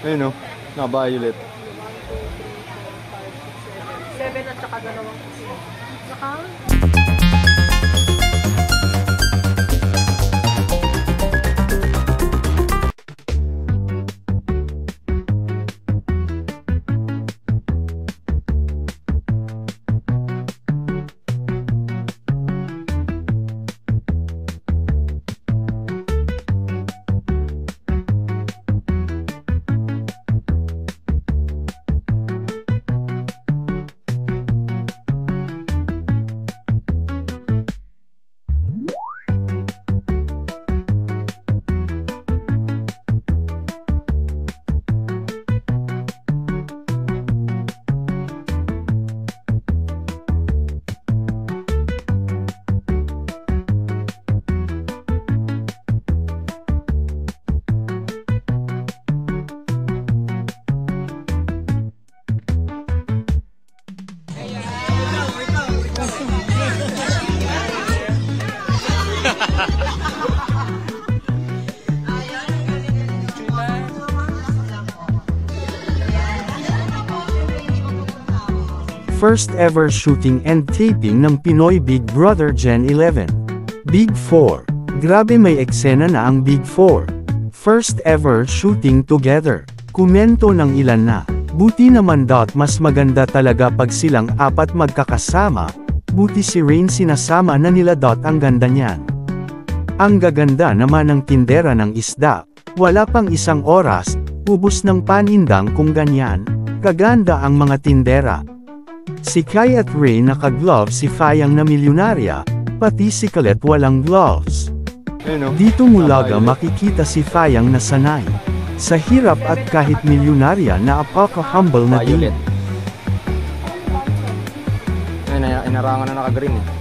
Ayun o, na-violet. 7 at saka 2. Saka? First ever shooting and taping ng Pinoy Big Brother Gen 11. Big 4. Grabe may eksena na ang Big 4. First ever shooting together. Komento ng ilan na. Buti naman mas maganda talaga pag silang apat magkakasama. Buti si Rain sinasama na nila ang ganda niyan. Ang gaganda naman ng tindera ng isda. Wala pang isang oras, ubos ng panindang kung ganyan. Kaganda ang mga tindera. Si Kai at Ray naka-gloves, si Fayang na milyonarya, pati si Colette walang gloves. Dito mulaga makikita si Fayang na sanay sa hirap at kahit milyonarya na apaka-humble na din. Inarangan na naka-green eh.